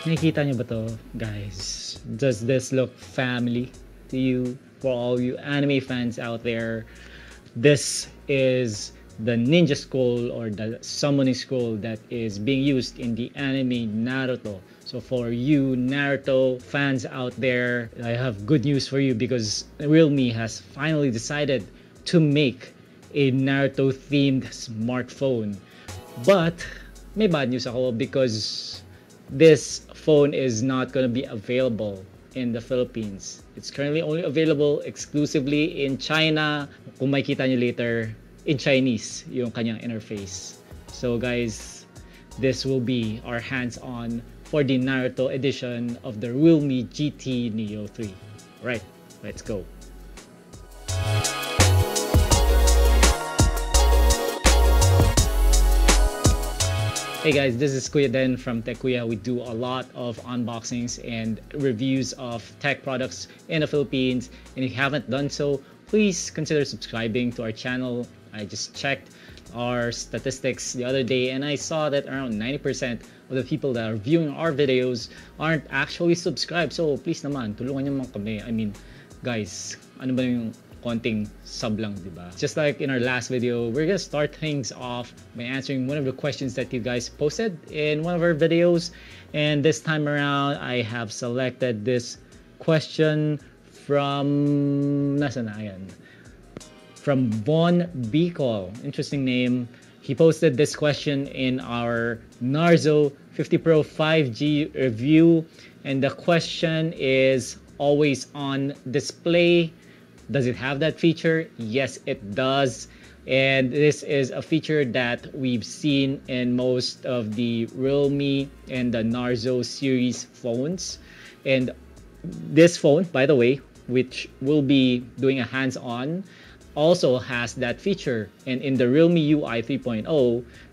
Nakikita niyo ba to, guys? Does this look family to you? For all you anime fans out there, this is the ninja scroll or the summoning scroll that is being used in the anime Naruto. So for you Naruto fans out there, I have good news for you because Realme has finally decided to make a Naruto themed smartphone. But may bad news ako because this phone is not going to be available in the Philippines. It's currently only available exclusively in China. Kung makikita nyo later, in Chinese yung kanyang interface. So guys, this will be our hands-on for the Naruto edition of the Realme GT Neo 3. Right, let's go. Hey guys, this is Kuya Den from Tech Kuya. We do a lot of unboxings and reviews of tech products in the Philippines. And if you haven't done so, please consider subscribing to our channel. I just checked our statistics the other day and I saw that around 90% of the people that are viewing our videos aren't actually subscribed. So please naman, tulungan niyo naman kami. I mean, guys, ano ba yung konting sub lang, diba? Just like in our last video, we're gonna start things off by answering one of the questions that you guys posted in one of our videos. And this time around, I have selected this question from from Von Bicol. Interesting name. He posted this question in our Narzo 50 Pro 5G review. And the question is always on display. Does it have that feature? Yes, it does. And this is a feature that we've seen in most of the Realme and the Narzo series phones. And this phone, by the way, which will be doing a hands-on, also has that feature. And in the Realme UI 3.0,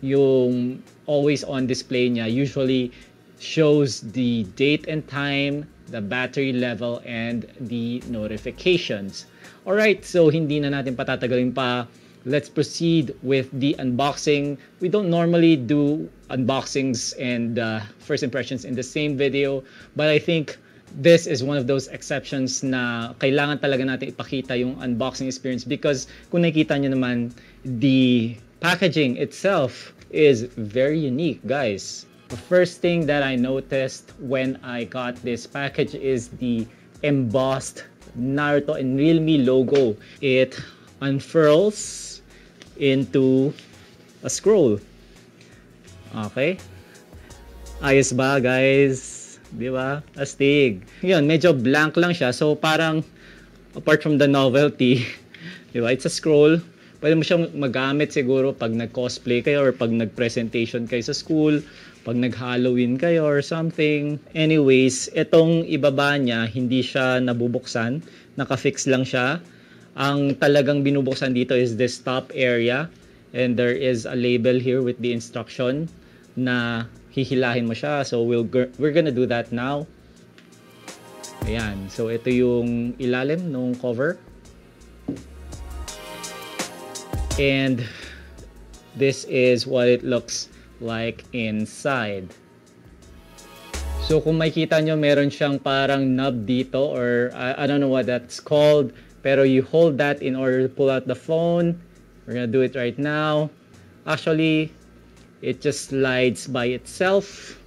yung always on display niya usually shows the date and time, the battery level, and the notifications. Alright, so hindi na natin patatagalin pa. Let's proceed with the unboxing. We don't normally do unboxings and first impressions in the same video, but I think this is one of those exceptions na kailangan talaga natin ipakita yung unboxing experience because kung nakikita nyo naman, the packaging itself is very unique, guys. The first thing that I noticed when I got this package is the embossed Naruto and Realme logo. It unfurls into a scroll. Okay? Ayos ba, guys? Di ba? Astig. Yun, medyo blank lang siya. So, parang, apart from the novelty, di ba? It's a scroll. Pwede mo siyang magamit siguro pag nag-cosplay kayo or pag nag-presentation kayo sa school, pag nag-Halloween kayo or something. Anyways, itong ibaba niya, hindi siya nabubuksan. Naka-fix lang siya. Ang talagang binubuksan dito is this top area. And there is a label here with the instruction na hihilahin mo siya. So we're gonna do that now. Ayan. So ito yung ilalim ng cover. And this is what it looks like inside. So kung makikita nyo, meron siyang parang knob dito or I don't know what that's called. Pero you hold that in order to pull out the phone. We're gonna do it right now. Actually, it just slides by itself.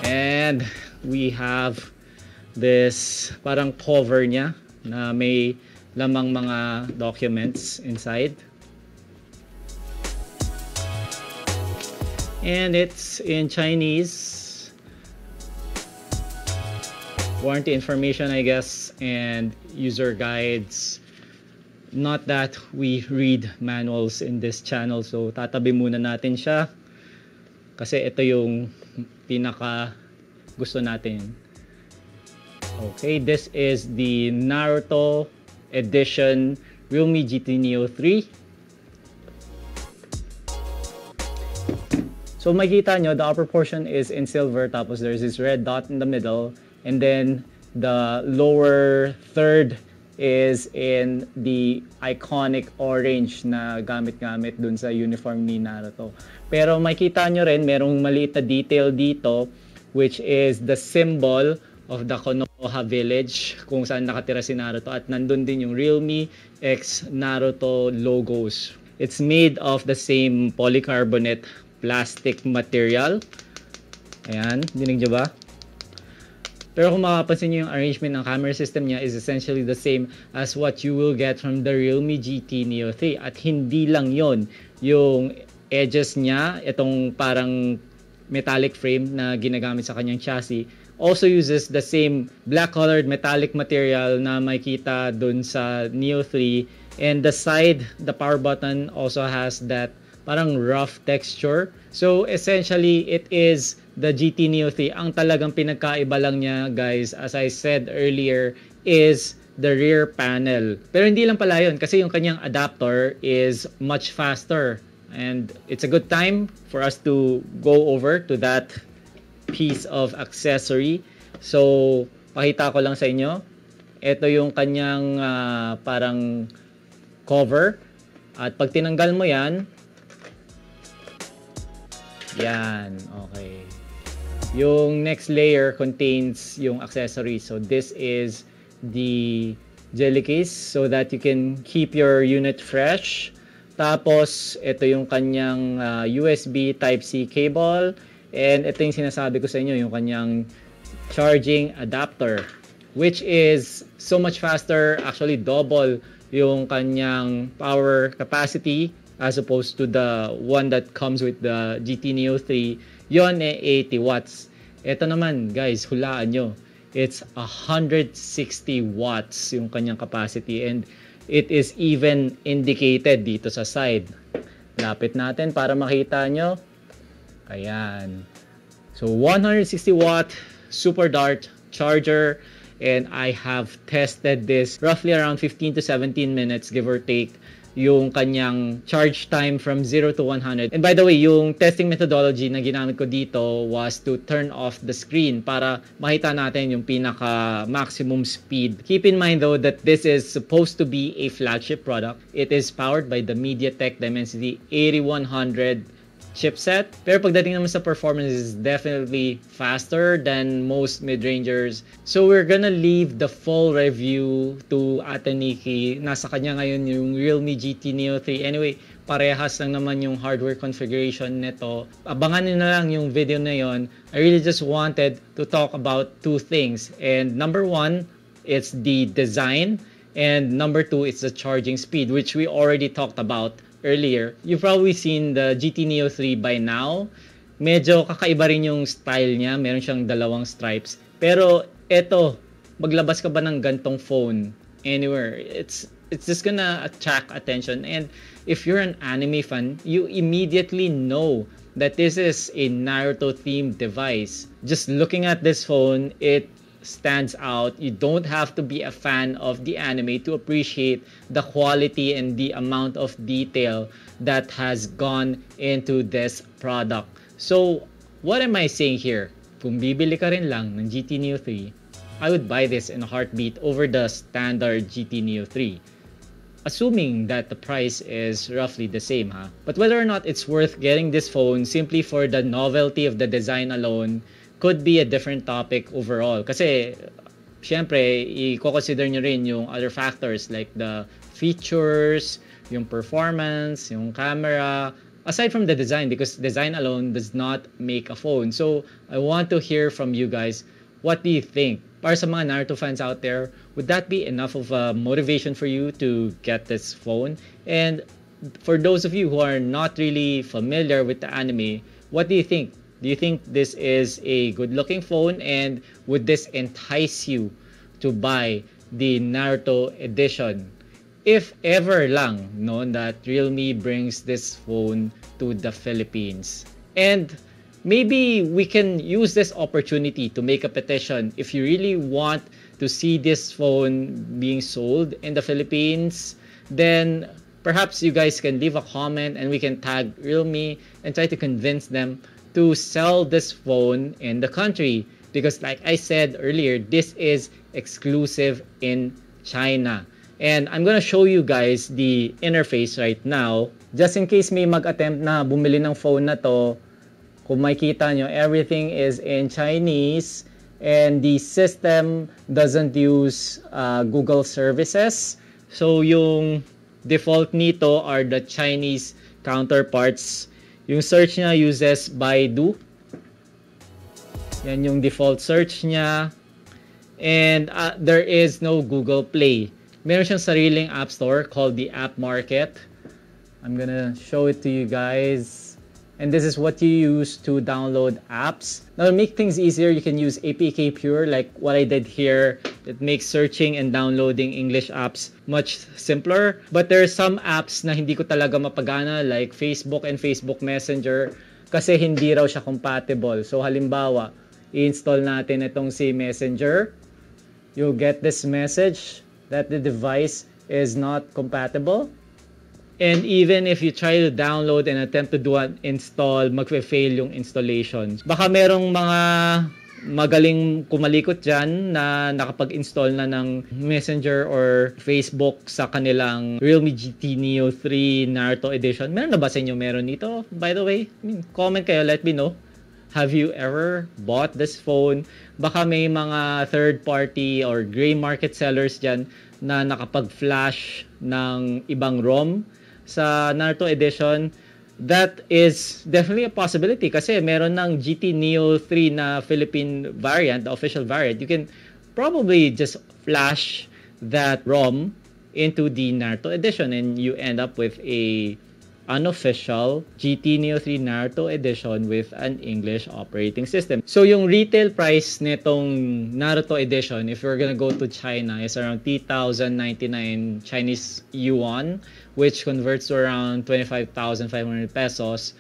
And we have this parang cover niya na may lamang mga documents inside. And it's in Chinese. Warranty information, I guess, and user guides. Not that we read manuals in this channel, so tatabi muna natin siya. Kasi ito yung pinaka gusto natin. Okay, this is the Naruto edition Realme GT Neo 3. So makikita nyo, the upper portion is in silver, tapos there's this red dot in the middle, and then the lower third is in the iconic orange na gamit-gamit dun sa uniform ni Naruto. Pero makikita nyo rin, merong maliit na detail dito which is the symbol of the Konoha village kung saan nakatira si Naruto, at nandun din yung Realme X Naruto logos. It's made of the same polycarbonate plastic material. Ayan, dinig nyo ba? Pero kung makapansin nyo, yung arrangement ng camera system niya is essentially the same as what you will get from the Realme GT Neo 3. At hindi lang yon, yung edges niya, itong parang metallic frame na ginagamit sa kanyang chassis, also uses the same black colored metallic material na makikita dun sa Neo 3. And the side, the power button also has that parang rough texture. So essentially, it is the GT Neo 3. Ang talagang pinagkaiba lang niya, guys, as I said earlier, is the rear panel. Pero hindi lang pala yun, kasi yung kanyang adapter is much faster. And it's a good time for us to go over to that piece of accessory. So, pakita ko lang sa inyo. Ito yung kanyang parang cover. At pag tinanggal mo yan, yan, okay. Yung next layer contains yung accessory. So this is the jelly case so that you can keep your unit fresh. Tapos ito yung kanyang USB Type-C cable, and ito yung sinasabi ko sa inyo, yung kanyang charging adapter, which is so much faster, actually double yung kanyang power capacity as opposed to the one that comes with the GT Neo 3. Yon 80 watts. Ito naman, guys, hulaan nyo. It's 160 watts yung kanyang capacity, and it is even indicated dito sa side. Lapit natin para makita nyo. Ayan. So 160 watt super dart charger, and I have tested this roughly around 15 to 17 minutes, give or take, yung kanyang charge time from 0 to 100. And by the way, yung testing methodology na ginamit ko dito was to turn off the screen para makita natin yung pinaka maximum speed. Keep in mind though that this is supposed to be a flagship product. It is powered by the MediaTek Dimensity 8100 chipset. Pero pagdating naman sa performance, is definitely faster than most mid-rangers. So we're gonna leave the full review to Ate Nikki. Nasa kanya ngayon yung Realme GT Neo 3. Anyway, parehas lang naman yung hardware configuration nito. Abangan nyo na lang yung video na yon. I really just wanted to talk about two things. And number one, it's the design. And number two, it's the charging speed, which we already talked about earlier. You've probably seen the GT Neo 3 by now. Medyo kakaiba rin yung style niya. Meron siyang dalawang stripes. Pero eto, maglabas ka ba ng gantong phone anywhere, it's just gonna attract attention. And if you're an anime fan, you immediately know that this is a Naruto themed device. Just looking at this phone, it stands out. You don't have to be a fan of the anime to appreciate the quality and the amount of detail that has gone into this product. So, what am I saying here? Kung bibili ka rin lang ng GT Neo 3, I would buy this in a heartbeat over the standard GT Neo 3. Assuming that the price is roughly the same, ha? But whether or not it's worth getting this phone simply for the novelty of the design alone could be a different topic overall. Kasi, syempre, i-consider nyo rin yung other factors like the features, yung performance, yung camera, aside from the design, because design alone does not make a phone. So, I want to hear from you guys. What do you think? Para sa mga Naruto fans out there, would that be enough of a motivation for you to get this phone? And for those of you who are not really familiar with the anime, what do you think? Do you think this is a good-looking phone, and would this entice you to buy the Naruto edition? If ever lang, no, that Realme brings this phone to the Philippines. And maybe we can use this opportunity to make a petition. If you really want to see this phone being sold in the Philippines, then perhaps you guys can leave a comment and we can tag Realme and try to convince them to sell this phone in the country, because like I said earlier, this is exclusive in China. And I'm gonna show you guys the interface right now, just in case may mag-attempt na bumili ng phone na to. Kung makikita nyo, everything is in Chinese and the system doesn't use Google services. So yung default nito are the Chinese counterparts. Yung search niya uses Baidu. Yan yung default search niya. And there is no Google Play. Meron siyang sariling app store called the App Market. I'm gonna show it to you guys. And this is what you use to download apps. Now, to make things easier, you can use APK Pure like what I did here. It makes searching and downloading English apps much simpler. But there are some apps na hindi ko talaga mapagana like Facebook and Facebook Messenger kasi hindi raw siya compatible. So halimbawa, i-install natin itong si Messenger. You'll get this message that the device is not compatible. And even if you try to download and attempt to do an install, magfe-fail yung installation. Baka merong mga magaling kumalikot dyan na nakapag-install na ng Messenger or Facebook sa kanilang Realme GT Neo 3 Naruto Edition. Meron na ba sa inyo meron nito? By the way, comment kayo, let me know. Have you ever bought this phone? Baka may mga third-party or gray market sellers dyan na nakapag-flash ng ibang ROM sa Naruto Edition. That is definitely a possibility kasi meron ng GT Neo 3 na Philippine variant, the official variant. You can probably just flash that ROM into the Naruto Edition and you end up with a unofficial GT Neo 3 Naruto Edition with an English operating system. So yung retail price nitong Naruto Edition, if you're gonna go to China, is around 3,099 Chinese yuan, which converts to around 25,500 pesos.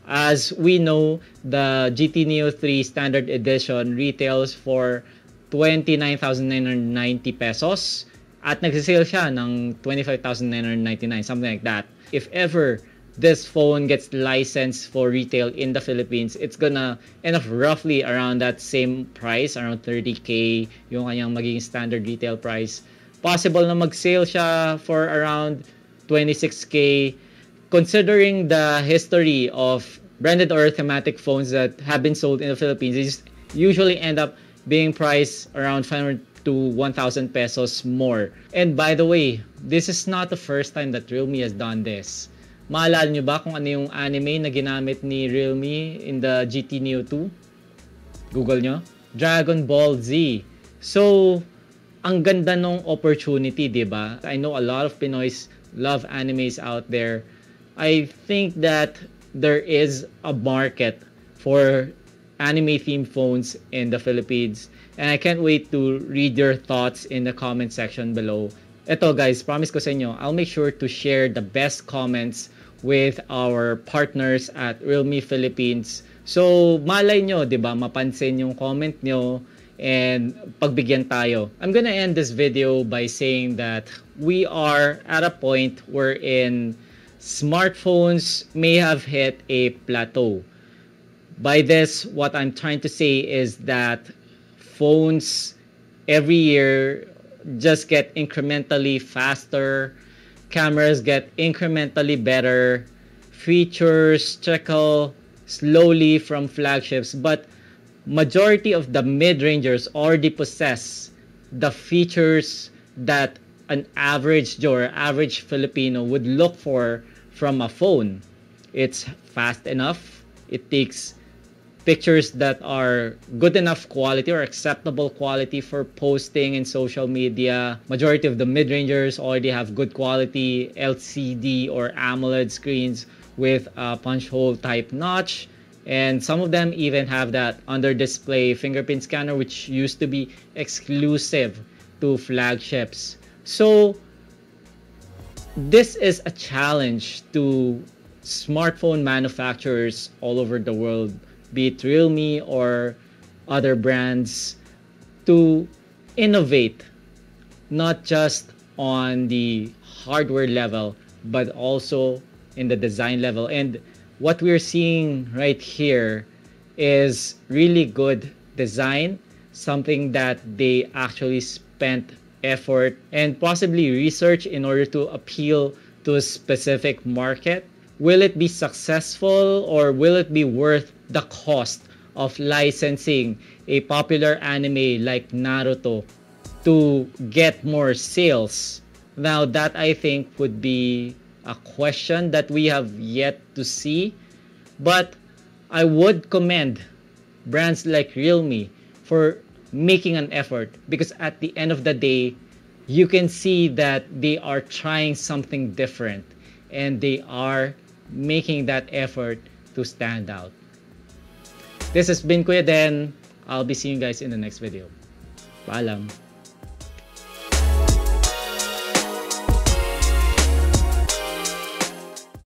As we know, the GT Neo 3 Standard Edition retails for 29,990 pesos at nagsisale siya ng 25,999, something like that. If ever this phone gets licensed for retail in the Philippines, it's gonna end up roughly around that same price, around 30K, yung kanyang magiging standard retail price. Possible na mag-sale siya for around 26K. Considering the history of branded or thematic phones that have been sold in the Philippines, they usually end up being priced around 500 to 1,000 pesos more. And by the way, this is not the first time that Realme has done this. Maalala nyo ba kung ano yung anime na ginamit ni Realme in the GT Neo 2? Google nyo? Dragon Ball Z. So, ang ganda nung opportunity, di ba? I know a lot of Pinoys love animes out there. I think that there is a market for anime-themed phones in the Philippines. And I can't wait to read your thoughts in the comment section below. Ito guys, promise ko sa inyo, I'll make sure to share the best comments with our partners at Realme Philippines. So, malay nyo, di ba, mapansin yung comment nyo and pagbigyan tayo. I'm gonna end this video by saying that we are at a point wherein smartphones may have hit a plateau. By this, what I'm trying to say is that phones every year just get incrementally faster, cameras get incrementally better, features trickle slowly from flagships, but majority of the mid-rangers already possess the features that an average Joe or average Filipino would look for from a phone. It's fast enough, it takes pictures that are good enough quality or acceptable quality for posting in social media. Majority of the mid-rangers already have good quality LCD or AMOLED screens with a punch hole type notch. And some of them even have that under display fingerprint scanner, which used to be exclusive to flagships. So this is a challenge to smartphone manufacturers all over the world, be it Realme or other brands, to innovate not just on the hardware level but also in the design level. And what we're seeing right here is really good design, something that they actually spent effort and possibly research in order to appeal to a specific market. Will it be successful or will it be worth the cost of licensing a popular anime like Naruto to get more sales. Now that I think would be a question that we have yet to see, but I would commend brands like Realme for making an effort, because at the end of the day, you can see that they are trying something different and they are making that effort to stand out. This has been Kuya Den. I'll be seeing you guys in the next video. Paalam.